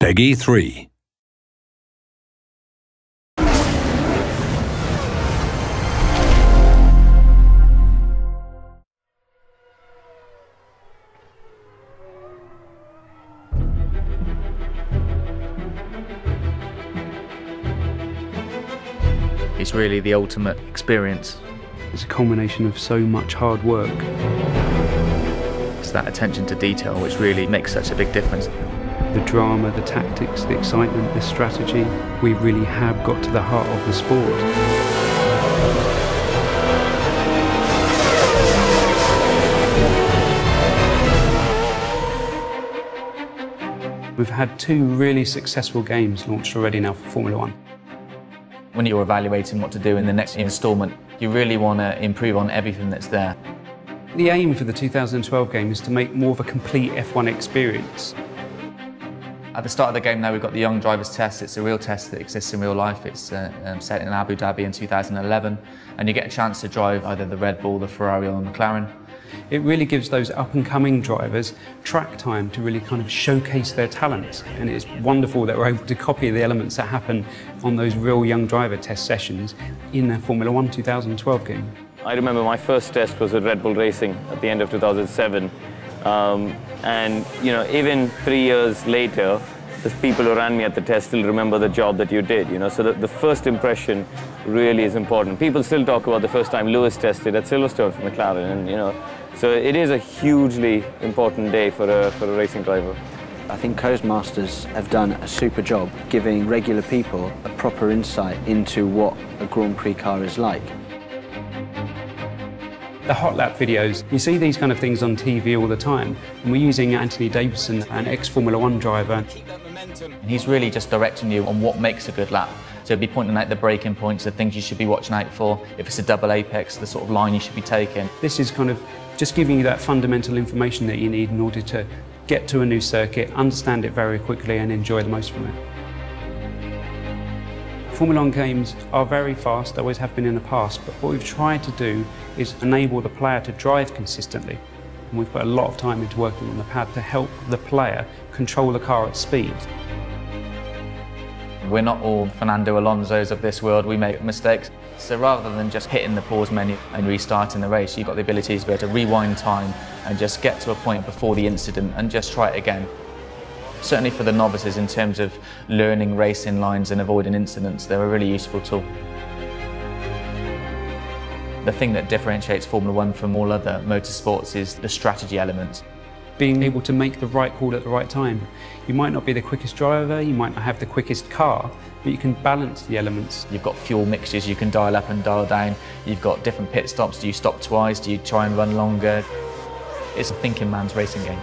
Peggy 3. It's really the ultimate experience. It's a culmination of so much hard work. It's that attention to detail which really makes such a big difference. The drama, the tactics, the excitement, the strategy, we really have got to the heart of the sport. We've had 2 really successful games launched already now for Formula 1. When you're evaluating what to do in the next instalment, you really want to improve on everything that's there. The aim for the 2012 game is to make more of a complete F1 experience. At the start of the game now, we've got the Young Drivers Test. It's a real test that exists in real life. It's set in Abu Dhabi in 2011, and you get a chance to drive either the Red Bull, the Ferrari or the McLaren. It really gives those up-and-coming drivers track time to really kind of showcase their talents, and it's wonderful that we're able to copy the elements that happen on those real young driver test sessions in the Formula 1 2012 game. I remember my first test was with Red Bull Racing at the end of 2007. And you know, even 3 years later, the people who ran me at the test still remember the job that you did, you know, so the first impression really is important. People still talk about the first time Lewis tested at Silverstone for McLaren, and you know, so it is a hugely important day for a racing driver. I think Codemasters have done a super job giving regular people a proper insight into what a Grand Prix car is like. The hot lap videos, you see these kind of things on TV all the time, and we're using Anthony Davidson, an ex-Formula 1 driver. And he's really just directing you on what makes a good lap. So he'll be pointing out the braking points, the things you should be watching out for. If it's a double apex, the sort of line you should be taking. This is kind of just giving you that fundamental information that you need in order to get to a new circuit, understand it very quickly and enjoy the most from it. Formula 1 games are very fast, they always have been in the past, but what we've tried to do is enable the player to drive consistently. And we've put a lot of time into working on the pad to help the player control the car at speed. We're not all Fernando Alonso's of this world, we make mistakes. So rather than just hitting the pause menu and restarting the race, you've got the ability to be able to rewind time and just get to a point before the incident and just try it again. Certainly for the novices, in terms of learning racing lines and avoiding incidents, they're a really useful tool. The thing that differentiates Formula 1 from all other motorsports is the strategy element. Being able to make the right call at the right time. You might not be the quickest driver, you might not have the quickest car, but you can balance the elements. You've got fuel mixtures you can dial up and dial down. You've got different pit stops. Do you stop twice? Do you try and run longer? It's a thinking man's racing game.